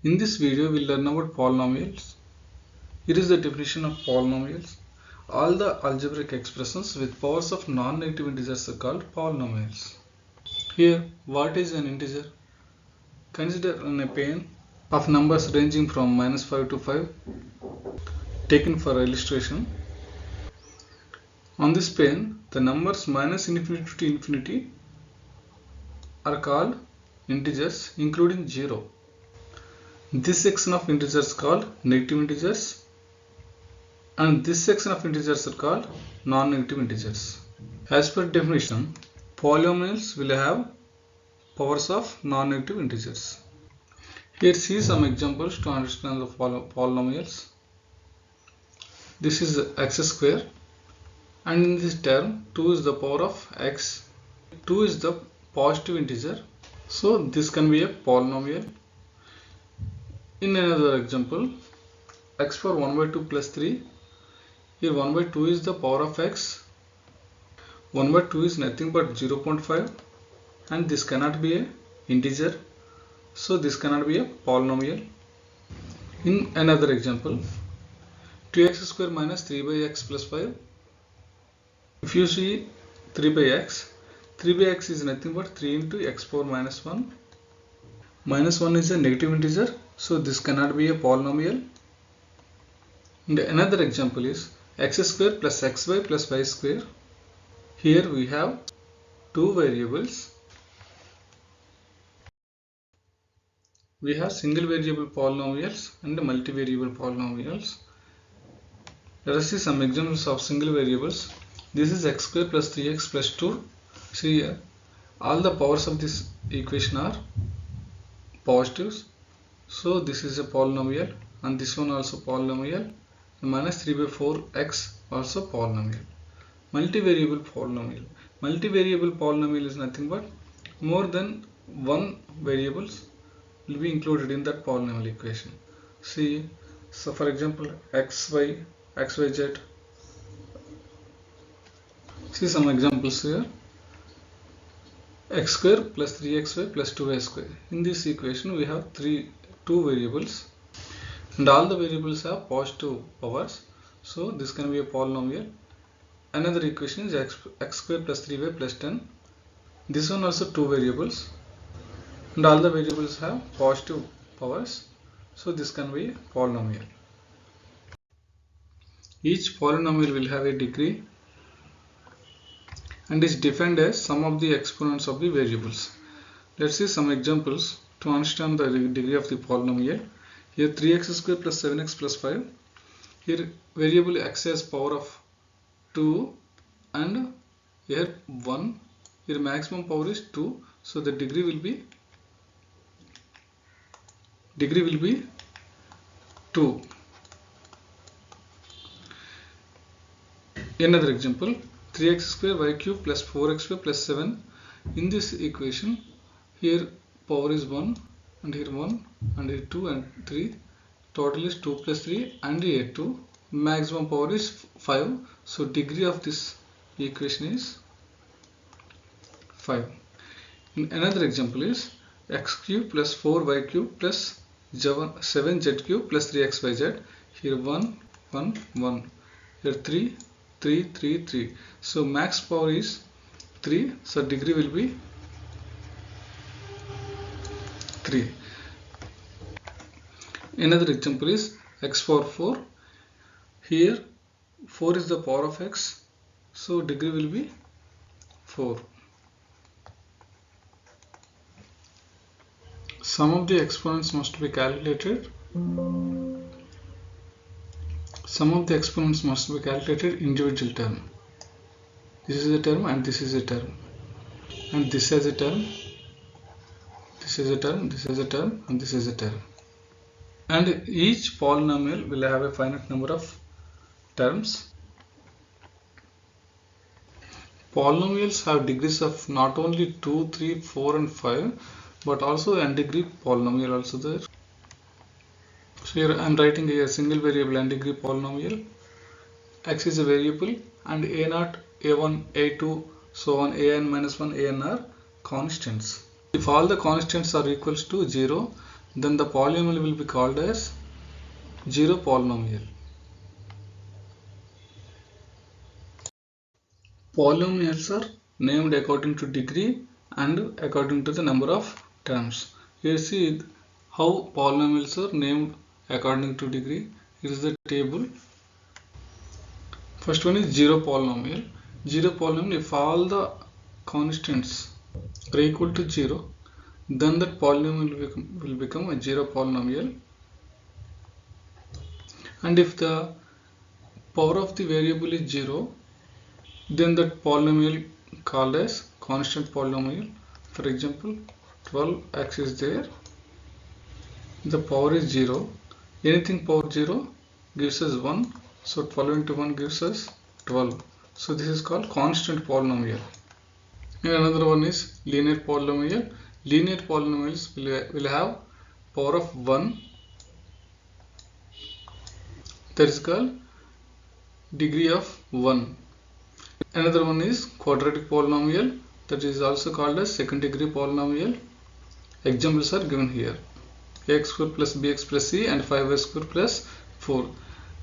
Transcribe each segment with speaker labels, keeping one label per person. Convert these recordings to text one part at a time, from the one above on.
Speaker 1: In this video, we'll learn about polynomials. Here is the definition of polynomials. All the algebraic expressions with powers of non-negative integers are called polynomials. Here, what is an integer? Consider a pane of numbers ranging from -5 to 5, taken for illustration. On this pane, the numbers -infinity to infinity are called integers, including 0. This section of integers called negative integers, and this section of integers are called non-negative integers. As per definition, polynomials will have powers of non-negative integers. Here see some examples to understand the polynomials. This is x square, and in this term 2 is the power of x. 2 is the positive integer, so this can be a polynomial. In another example, x power 1 by 2 plus 3. Here 1 by 2 is the power of x. 1 by 2 is nothing but 0.5, and this cannot be an integer, so this cannot be a polynomial. In another example, 2x square minus 3 by x plus 5. If you see 3 by x is nothing but 3 into x power minus 1. Minus 1 is a negative integer, so this cannot be a polynomial. And another example is x square plus xy plus y square. Here we have two variables. We have single variable polynomials and multivariable polynomials. Let us see some examples of single variables. This is x square plus 3x plus 2. See here, all the powers of this equation are positives, so this is a polynomial, and this one also polynomial. Minus 3 by 4x also polynomial. Multivariable polynomial. Multivariable polynomial is nothing but more than one variables will be included in that polynomial equation. See, so for example, xyz. See some examples here. X square plus 3xy plus 2y square. In this equation we have two variables, and all the variables have positive powers, so this can be a polynomial. Another equation is x square plus 3y plus 10. This one also two variables, and all the variables have positive powers, so this can be a polynomial. Each polynomial will have a degree and is defined as sum of the exponents of the variables. Let's see some examples to understand the degree of the polynomial. Here 3x square plus 7x plus 5. Here variable x has power of 2, and here 1. Here maximum power is 2, so the degree will be 2. Another example, 3x square y cube plus 4xy plus 7. In this equation, here power is 1, and here 1, and here 2 and 3. Total is 2 plus 3 and here 2. Maximum power is 5, so degree of this equation is 5. In another example is x cube plus 4y cube plus 7z cube plus 3xyz. Here 1, 1, 1. Here 3, 3, 3, 3. So max power is 3, so degree will be 3. Another example is x power 4. Here 4 is the power of x, so degree will be 4. Sum of the exponents must be calculated. Sum of the exponents must be calculated individual term. This is a term, and this is a term, and this is a term, this is a term, this is a term, and this is a term. And each polynomial will have a finite number of terms. Polynomials have degrees of not only 2, 3, 4 and 5, but also n degree polynomial also there. So here I am writing a single variable n degree polynomial. X is a variable, and a0, a1, a2, so on, an minus 1, an are constants. If all the constants are equals to 0, then the polynomial will be called as zero polynomial. Polynomials are named according to degree and according to the number of terms. Here see how polynomials are named according to degree. Here is the table. First one is zero polynomial. Zero polynomial, if all the constants are equal to 0, then that polynomial will become a zero polynomial. And if the power of the variable is 0, then that polynomial called as constant polynomial. For example, 12x is there, the power is 0, anything power 0 gives us 1, so 12 into 1 gives us 12. So this is called constant polynomial. And another one is linear polynomial. Linear polynomials will have power of 1, that is called degree of 1. Another one is quadratic polynomial, that is also called as second degree polynomial. Examples are given here: ax square plus bx plus c and 5y square plus 4.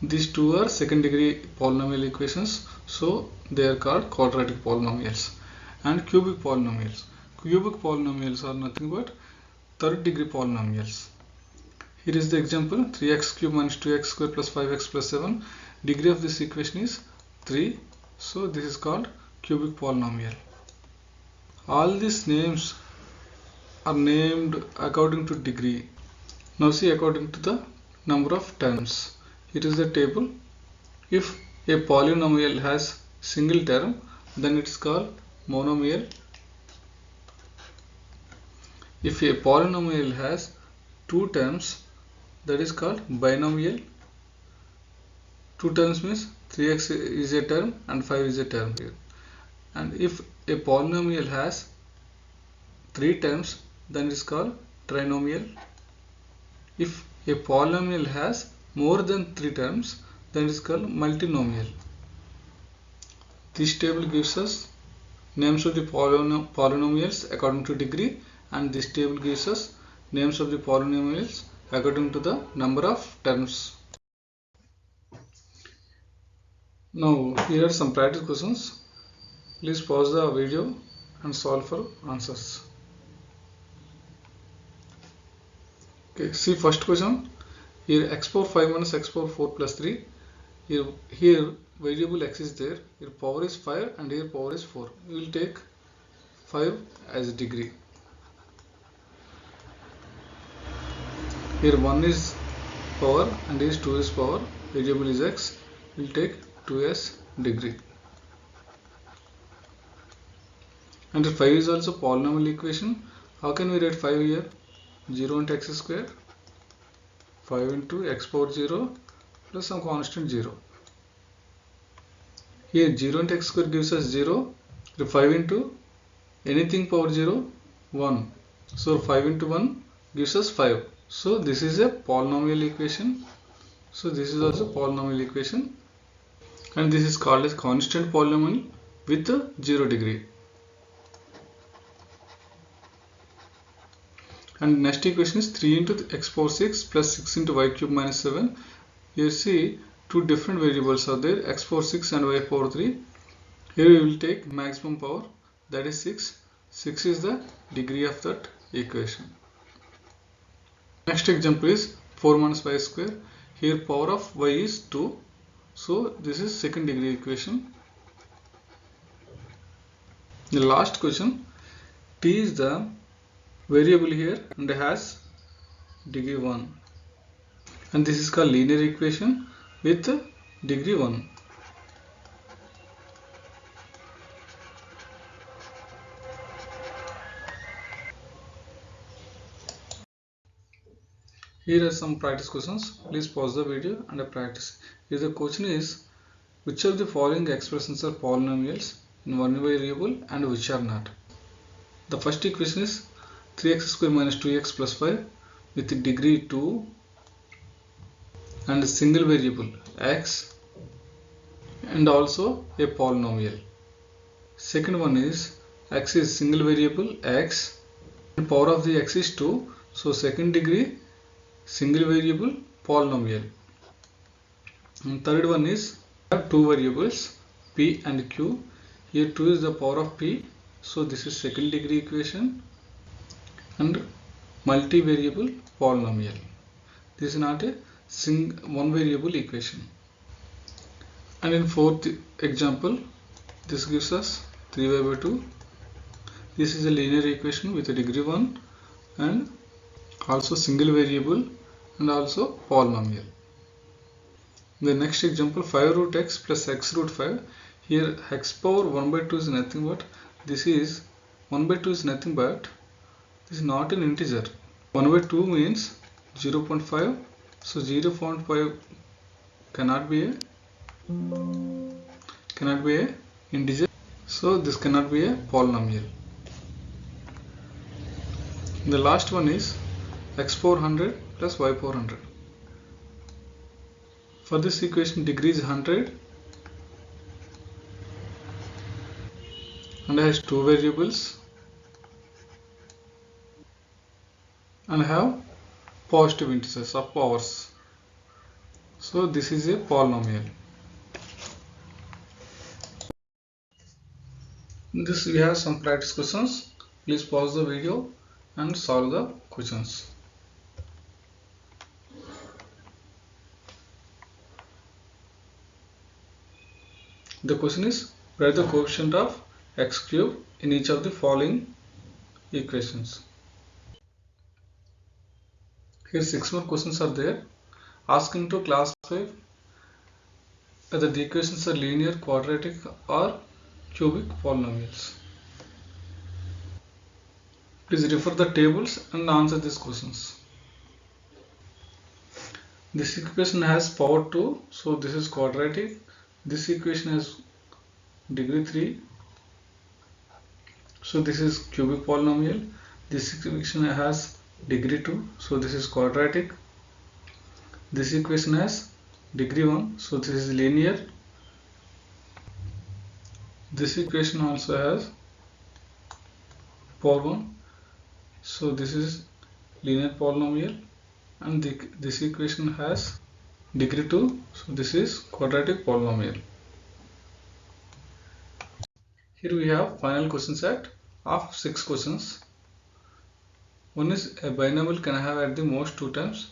Speaker 1: These two are second degree polynomial equations, so they are called quadratic polynomials. And cubic polynomials. Cubic polynomials are nothing but third degree polynomials. Here is the example: 3x cube minus 2x square plus 5x plus 7. Degree of this equation is 3. So this is called cubic polynomial. All these names are named according to degree. Now see according to the number of terms. Here is the table. If a polynomial has single term, then it is called monomial. If a polynomial has two terms, that is called binomial. Two terms means 3x is a term and 5 is a term here. And if a polynomial has three terms, then it is called trinomial. If a polynomial has more than three terms, then it is called multinomial. This table gives us names of the polynomials according to degree, and this table gives us names of the polynomials according to the number of terms. Now here are some practice questions. Please pause the video and solve for answers. Okay, see first question. Here x power 5 minus x power 4 plus 3. Here variable x is there. Here power is 5 and here power is 4. We will take 5 as degree. Here 1 is power and here 2 is power. Variable is x. We will take 2 as degree. And 5 is also polynomial equation. How can we write 5 here? 0 into x square, 5 into x power 0 plus some constant 0. Here 0 into x square gives us 0. 5 into anything power 0, 1. So 5 into 1 gives us 5. So this is a polynomial equation. So this is also polynomial equation. And this is called as constant polynomial with 0 degree. And next equation is 3 into x power 6 plus 6 into y cube minus 7. Here see two different variables are there, x power 6 and y power 3. Here we will take maximum power, that is 6. 6 is the degree of that equation. Next example is 4 minus y square. Here power of y is 2. So this is second degree equation. The last question, t is the variable here and has degree 1, and this is called linear equation with degree 1. Here are some practice questions. Please pause the video and practice. Here the question is, which of the following expressions are polynomials in one variable and which are not? The first equation is 3x square minus 2x plus 5 with degree 2 and a single variable x and also a polynomial. Second one is x is single variable x and power of the x is 2, So second degree single variable polynomial. And third one is have two variables p and q. Here 2 is the power of p, so this is second degree equation. And multivariable polynomial. This is not a one variable equation. And in fourth example, this gives us 3y by 2. This is a linear equation with a degree 1 and also single variable and also polynomial. The next example, 5 root x plus x root 5. Here x power 1 by 2 is nothing but this is 1 by 2 is nothing but this is not an integer. 1 by 2 means 0.5. So 0.5 cannot be a integer. So this cannot be a polynomial. The last one is x power 100 plus y power 100. For this equation, degree is 100 and has two variables and have positive integers of powers. So this is a polynomial. In this we have some practice questions. Please pause the video and solve the questions. The question is, write the coefficient of x cube in each of the following equations. Here 6 more questions are there. Asking to classify whether the equations are linear, quadratic or cubic polynomials. Please refer the tables and answer these questions. This equation has power 2, so this is quadratic. This equation has degree 3, so this is cubic polynomial. This equation has degree 2, so this is quadratic. This equation has degree 1, so this is linear. This equation also has power 1, so this is linear polynomial. And this equation has degree 2, so this is quadratic polynomial. Here we have final question set of 6 questions. One is a binomial can have at the most 2 terms.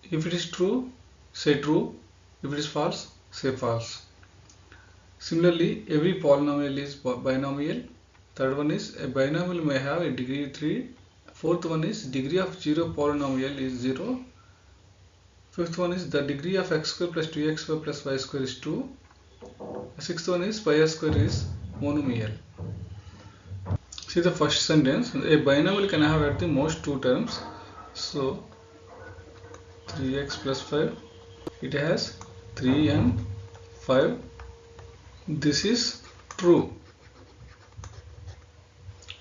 Speaker 1: If it is true, say true. If it is false, say false. Similarly, every polynomial is binomial. Third one is a binomial may have a degree 3. Fourth one is degree of 0 polynomial is 0. Fifth one is the degree of x square plus 2xy plus y square is 2. Sixth one is pi square is monomial. See the first sentence, a binomial can have at the most 2 terms. So 3x plus 5, it has 3 and 5. This is true.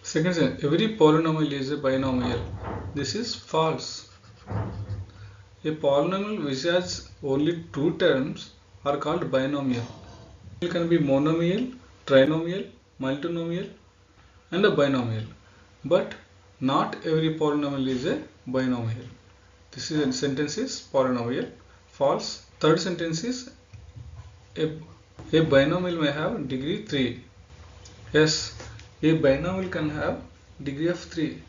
Speaker 1: Second sentence, every polynomial is a binomial. This is false. A polynomial which has only 2 terms are called binomial. It can be monomial, trinomial, multinomial and a binomial. But not every polynomial is a binomial. This is sentence is polynomial. False. Third sentence is a binomial may have degree 3. Yes, a binomial can have degree of 3.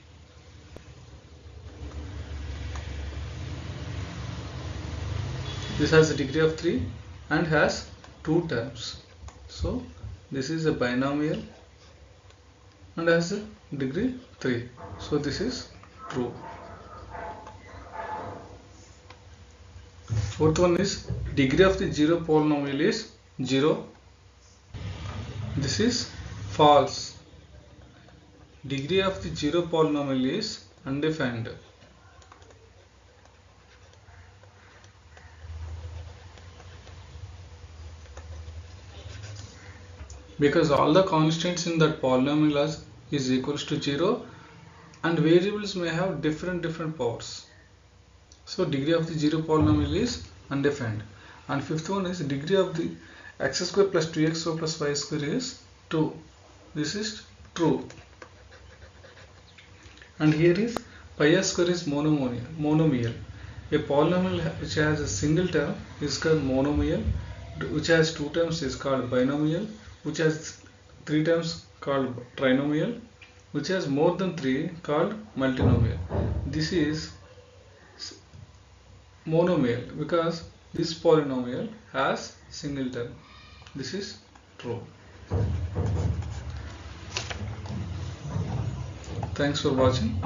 Speaker 1: This has a degree of 3 and has 2 terms. So this is a binomial and has a degree 3. So this is true. Fourth one is degree of the 0 polynomial is 0. This is false. Degree of the 0 polynomial is undefined. Because all the constants in that polynomial is equals to 0 and variables may have different powers. So degree of the 0 polynomial is undefined. And fifth one is degree of the x square plus 2xy plus y square is 2. This is true. And here is Pi r square is monomial. A polynomial which has a single term is called monomial, which has two terms is called binomial, which has three terms called trinomial, which has more than three called multinomial. This is monomial because this polynomial has single term. This is true. Thanks for watching.